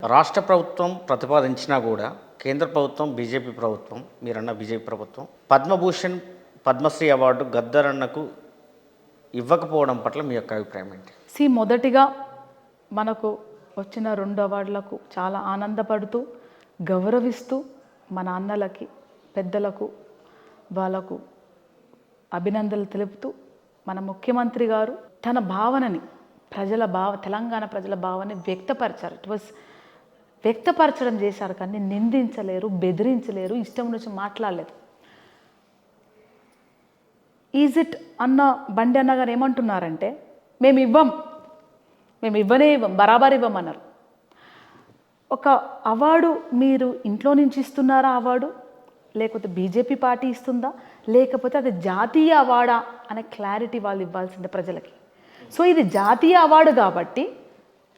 రాష్ట్ర ప్రభుత్వం ప్రతిపాదించినా కూడా కేంద్ర ప్రభుత్వం బీజేపీ ప్రభుత్వం మీరన్న బీజేపీ ప్రభుత్వం పద్మభూషణ్ పద్మశ్రీ అవార్డు గద్దరన్నకు ఇవ్వకపోవడం పట్ల మీ యొక్క అభిప్రాయం ఏంటి? మొదటిగా మనకు వచ్చిన 2 అవార్డులకు చాలా ఆనందపడుతూ గౌరవిస్తూ మన అన్నలకి పెద్దలకు వాళ్ళకు అభినందనలు తెలుపుతూ మన ముఖ్యమంత్రి గారు తన భావనని తెలంగాణ ప్రజల భావనని వ్యక్తపరిచారు. వ్యక్తపరచడం చేశారు, కానీ నిందించలేరు, బెదిరించలేరు, ఇష్టం నుంచి మాట్లాడలేదు. ఈజ్ ఇట్ అన్న బండి అన్న గారు ఏమంటున్నారంటే మేము ఇవ్వనే ఇవ్వం, బరాబర్ ఇవ్వమన్నారు. ఒక అవార్డు మీరు ఇంట్లో నుంచి ఇస్తున్నారా అవార్డు, లేకపోతే బీజేపీ పార్టీ ఇస్తుందా, లేకపోతే అది జాతీయ అవార్డా అనే క్లారిటీ వాళ్ళు ఇవ్వాల్సిందే ప్రజలకి. సో ఇది జాతీయ అవార్డు కాబట్టి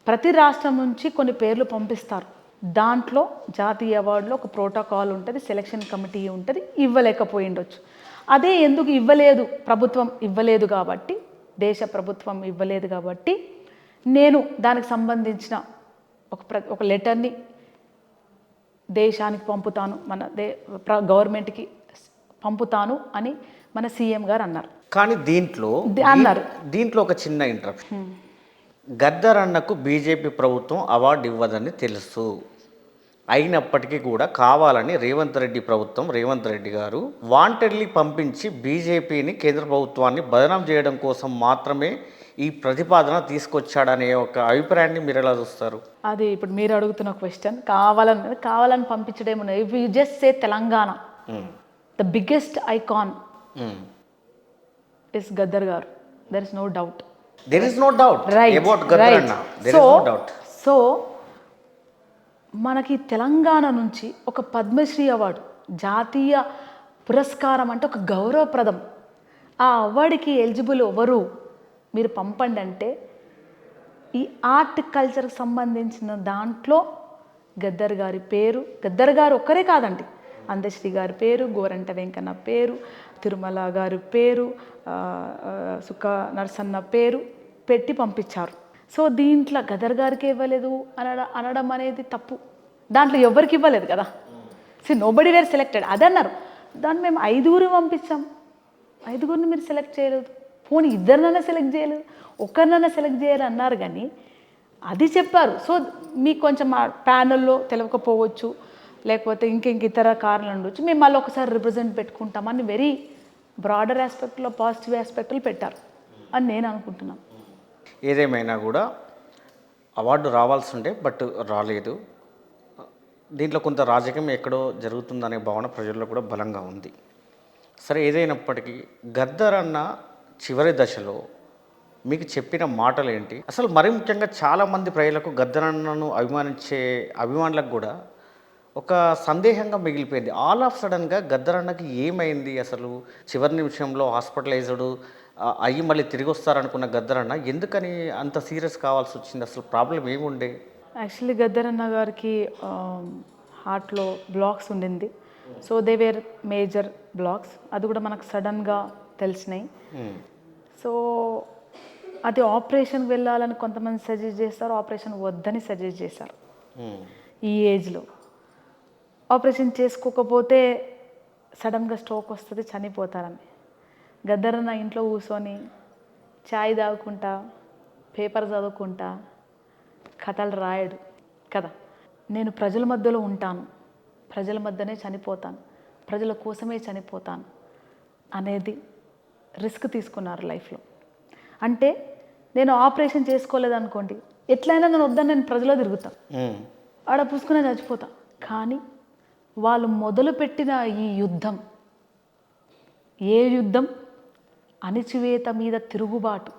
ప్రతి రాష్ట్రం నుంచి కొన్ని పేర్లు పంపిస్తారు. దాంట్లో జాతీయ అవార్డులో ఒక ప్రోటోకాల్ ఉంటుంది, సెలక్షన్ కమిటీ ఉంటుంది. ఇవ్వలేకపోయి ఉండొచ్చు. అదే ఎందుకు ఇవ్వలేదు, ప్రభుత్వం ఇవ్వలేదు కాబట్టి, దేశ ప్రభుత్వం ఇవ్వలేదు కాబట్టి నేను దానికి సంబంధించిన ఒక లెటర్ని దేశానికి పంపుతాను, మన గవర్నమెంట్కి పంపుతాను అని మన సీఎం గారు అన్నారు. కానీ దీంట్లో ఒక చిన్న ఇంటరప్షన్. గద్దరన్నకు బీజేపీ ప్రభుత్వం అవార్డు ఇవ్వదని తెలుసు, అయినప్పటికీ కూడా కావాలని రేవంత్ రెడ్డి గారు వాంటెడ్లీ పంపించి బీజేపీని, కేంద్ర ప్రభుత్వాన్ని బదనాం చేయడం కోసం మాత్రమే ఈ ప్రతిపాదన తీసుకొచ్చాడనే ఒక అభిప్రాయాన్ని మీరు ఎలా చూస్తారు? అది ఇప్పుడు మీరు అడుగుతున్న క్వశ్చన్. కావాలని పంపించడేమో. If you just say Telangana, the biggest icon is Gaddar గారు. There is no doubt. So మనకి తెలంగాణ నుంచి ఒక పద్మశ్రీ అవార్డు, జాతీయ పురస్కారం అంటే ఒక గౌరవప్రదం. ఆ అవార్డుకి ఎలిజిబుల్ ఎవరు, మీరు పంపండి అంటే ఈ ఆర్ట్ కల్చర్కి సంబంధించిన దాంట్లో గద్దర్ గారి పేరు, గద్దర్ గారు ఒక్కరే కాదండి, అందశ్రీ గారి పేరు, గోరంట వెంకన్న పేరు, తిరుమల గారి పేరు, సుఖ నరసన్న పేరు పెట్టి పంపించారు. సో దీంట్లో గద్దర్ గారికి ఇవ్వలేదు అనడం అనేది తప్పు. దాంట్లో ఎవరికి ఇవ్వలేదు కదా. నోబడీ వేర్ సెలెక్టెడ్ అదన్నారు. దాన్ని మేము 5 పంపించాం, 5 మీరు సెలెక్ట్ చేయలేదు. పోనీ 2 సెలెక్ట్ చేయలేదు, 1 సెలెక్ట్ చేయాలి అన్నారు, కానీ అది చెప్పారు. సో మీకు కొంచెం మా ప్యానల్లో తెలియకపోవచ్చు, లేకపోతే ఇతర కారణాలు ఉండొచ్చు. మేము మళ్ళీ ఒకసారి రిప్రజెంట్ పెట్టుకుంటామని వెరీ బ్రాడర్ ఆస్పెక్ట్లో, పాజిటివ్ ఆస్పెక్ట్లో పెట్టారు అని నేను అనుకుంటున్నాను. ఏదేమైనా కూడా అవార్డు రావాల్సి ఉండే, బట్ రాలేదు. దీంట్లో కొంత రాజకీయం ఎక్కడో జరుగుతుందనే భావన ప్రజల్లో కూడా బలంగా ఉంది. సరే, ఏదైనప్పటికీ గద్దర్ అన్న చివరి దశలో మీకు చెప్పిన మాటలు ఏంటి? అసలు మరీ ముఖ్యంగా చాలామంది ప్రజలకు గద్దర్ అన్నను అభిమానించే అభిమానులకు కూడా ఒక సందేహంగా మిగిలిపోయింది. ఆల్ ఆఫ్ సడన్గా గద్దర్ అన్నకి ఏమైంది, అసలు చివరి నిమిషంలో హాస్పిటలైజ్డ్ అయ్యి మళ్ళీ తిరిగి వస్తారనుకున్న గద్దర్ అన్న ఎందుకని అంత సీరియస్ కావాల్సి వచ్చింది? అసలు ప్రాబ్లం ఏముండే? యాక్చువల్లీ గద్దర్ అన్న గారికి హార్ట్లో బ్లాక్స్ ఉండింది. So they were major blocks. అది కూడా మనకు సడన్గా తెలిసినాయి. సో అది ఆపరేషన్కి వెళ్ళాలని కొంతమంది సజెస్ట్ చేస్తారు, ఆపరేషన్ వద్దని సజెస్ట్ చేశారు. ఈ ఏజ్లో ఆపరేషన్ చేసుకోకపోతే సడన్గా స్ట్రోక్ వస్తుంది, చనిపోతారని. గద్దర్ అన్న ఇంట్లో కూర్చొని చాయ్ తాగుకుంటా, పేపర్ చదువుకుంటా, కథలు రాయడు కదా. నేను ప్రజల మధ్యలో ఉంటాను, ప్రజల మధ్యనే చనిపోతాను, ప్రజల కోసమే చనిపోతాను అనేది రిస్క్ తీసుకున్నారు లైఫ్లో. అంటే నేను ఆపరేషన్ చేసుకోలేదనుకోండి, ఎట్లయినా నేను ప్రజలో తిరుగుతాను, ఆడ పూసుకునే చచ్చిపోతా. కానీ వాళ్ళు మొదలుపెట్టిన ఈ యుద్ధం, ఏ యుద్ధం? అణిచివేత మీద తిరుగుబాటు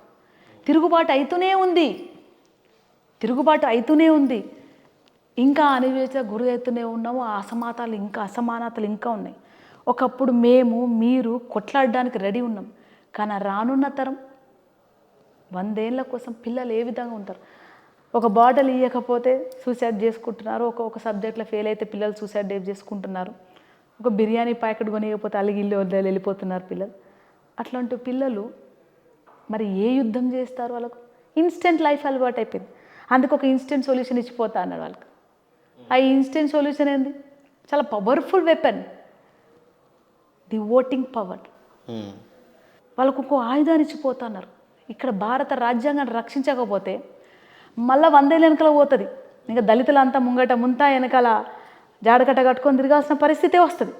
అవుతూనే ఉంది. ఇంకా అణివేత గురి అవుతూనే ఉన్నాము. అసమానతలు ఇంకా ఉన్నాయి. ఒకప్పుడు మీరు కొట్లాడడానికి రెడీ ఉన్నాం, కానీ రానున్న తరం 100 ఏళ్ళ కోసం పిల్లలు ఏ విధంగా ఉంటారు? ఒక బాటిల్ ఇవ్వకపోతే సూసైడ్ చేసుకుంటున్నారు, ఒక సబ్జెక్ట్లో ఫెయిల్ అయితే పిల్లలు సూసైడ్ చేసుకుంటున్నారు, ఒక బిర్యానీ ప్యాకెట్ కొనియకపోతే అలిగిల్లు వెళ్ళిపోతున్నారు పిల్లలు. అట్లాంటి పిల్లలు మరి ఏ యుద్ధం చేస్తారు? వాళ్ళకు ఇన్స్టెంట్ లైఫ్ అలవాటు అయిపోయింది. అందుకు ఒక ఇన్స్టెంట్ సొల్యూషన్ ఇచ్చిపోతా అన్నాడు వాళ్ళకి. ఆ ఇన్స్టెంట్ సొల్యూషన్ ఏంది? చాలా powerful weapon, the voting power. Um. వాళ్ళకు ఒక ఆయుధాన్ని ఇచ్చిపోతున్నారు. ఇక్కడ భారత రాజ్యాంగాన్ని రక్షించకపోతే మళ్ళీ 100 ఏళ్ళ వెనకాల పోతుంది. ఇంకా దళితులంతా ముంగట ముంతా వెనకాల జాడకట్ట కట్టుకొని తిరగాల్సిన పరిస్థితే వస్తుంది.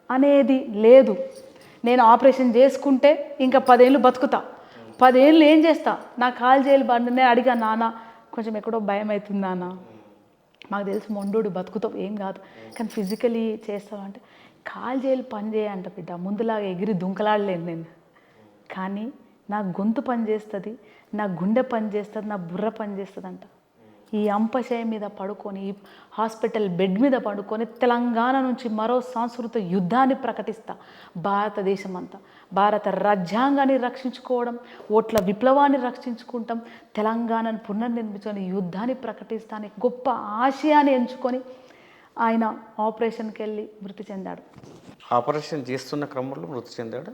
అనేది లేదు. నేను ఆపరేషన్ చేసుకుంటే ఇంకా 10 ఏళ్ళు బతుకుతా, 10 ఏళ్ళు ఏం చేస్తా, నా కాలు చేయాలి బండినే అడిగా, నాన్న కొంచెం ఎక్కడో భయం అవుతుంది నాన్న, మాకు తెలుసు మొండోడు బతుకుతావు ఏం కాదు, కానీ ఫిజికలీ చేస్తావు అంటే, కాలు చేయాలి పని చేయంట బిడ్డ, ముందులాగా ఎగిరి దుంకలాడలేను నేను, కానీ నా గొంతు పని చేస్తుంది, నా గుండె పని చేస్తుంది, నా బుర్ర పని చేస్తుంది అంట. ఈ అంపశయ మీద పడుకొని, ఈ హాస్పిటల్ బెడ్ మీద పడుకొని తెలంగాణ నుంచి మరో సాంస్కృతిక యుద్ధాన్ని ప్రకటిస్తా. భారతదేశం అంతా భారత రాజ్యాంగాన్ని రక్షించుకోవడం, ఓట్ల విప్లవాన్ని రక్షించుకుంటాం, తెలంగాణను పునర్నిర్మించుకొని యుద్ధాన్ని ప్రకటిస్తాను గొప్ప ఆశయాన్ని ఎంచుకొని ఆయన ఆపరేషన్కి వెళ్ళి మృతి చెందాడు. ఆపరేషన్ చేస్తున్న క్రమంలో మృతి చెందాడు.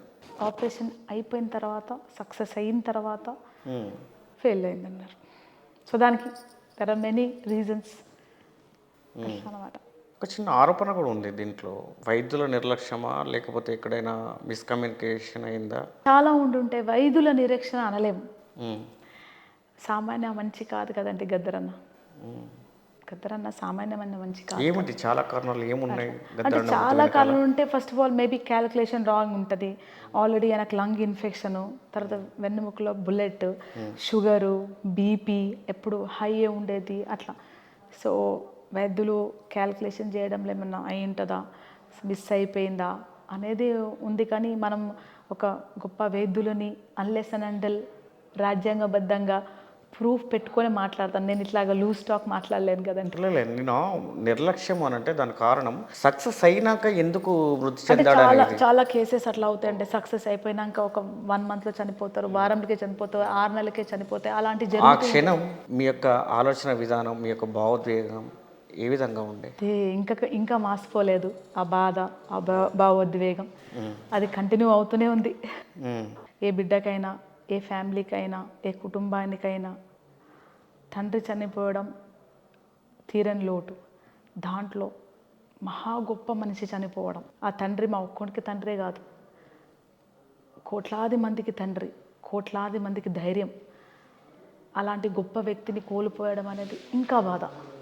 ఆపరేషన్ అయిపోయిన తర్వాత, సక్సెస్ అయిన తర్వాత ఉమ్. ఫెయిల్ అయిందన్నారు. సో దానికి దెర్ ఆర్ మెనీ రీజన్స్ అన్నమాట. ఒక చిన్న ఆరోపణ కూడా ఉంది దీంట్లో, వైద్యుల నిర్లక్ష్యమా లేకపోతే ఎక్కడైనా మిస్కమ్యూనికేషన్ అయిందా? చాలా ఉండుంటే వైద్యుల నిరీక్షణ అనలేము. ఉమ్. సామాన్య మంచి కాదు కదండి గద్దరన్న. గద్దరన్న సామాన్యమైన మంచి కాదు. ఏమిటి చాలా కారణాలు ఏమున్నాయి అంటే గద్దరన్న చాలా కారణాలు ఉంటే, first of all maybe calculation wrong ఉంటుంది. ఆల్రెడీ ఆయనకు లంగ్ ఇన్ఫెక్షను, తర్వాత వెన్నెముకలో బుల్లెట్, షుగరు, బీపీ ఎప్పుడు హై ఉండేది అట్లా. సో వైద్యులు క్యాలిక్యులేషన్ చేయడంలో ఏమన్నా అయి ఉంటుందా, మిస్ అయిపోయిందా అనేది ఉంది. కానీ మనం ఒక గొప్ప వైద్యులని అన్లెస్ అండ్ అంటిల్ రాజ్యాంగబద్ధంగా ప్రూఫ్ పెట్టుకొని మాట్లాడతాను. నేను ఇట్లాగా లూజ్ టాక్ మాట్లాడలేను కదండి. లేదు, నేను నిర్లక్ష్యం అని అంటే దాని కారణం సక్సెస్ అయినాక ఎందుకు మృతి అంటే చెందాడు చాలా అనేది. చాలా కేసెస్ అట్లా అవుతాయి. అంటే సక్సెస్ అయిపోయినాక ఒక 1 monthలో చనిపోతారు, వారంకే చనిపోతారు, 6 నెలలకే చనిపోతాయి, అలాంటి ఆ జరుగుతుంది. క్షణం మీ యొక్క ఆలోచన విధానం, మీ యొక్క భావోద్వేగం ఏ విధంగా ఉండే? ఇంకా మాసిపోలేదు ఆ బాధ, ఆ భావోద్వేగం, అది కంటిన్యూ అవుతూనే ఉంది. ఏ బిడ్డకైనా, ఏ ఫ్యామిలీకైనా, ఏ కుటుంబానికైనా తండ్రి చనిపోవడం తీరని లోటు. దాంట్లో మహా గొప్ప మనిషి చనిపోవడం, ఆ తండ్రి మా ఒక్కొనికి తండ్రే కాదు, కోట్లాది మందికి తండ్రి, కోట్లాది మందికి ధైర్యం, అలాంటి గొప్ప వ్యక్తిని కోల్పోయడం అనేది ఇంకా బాధ.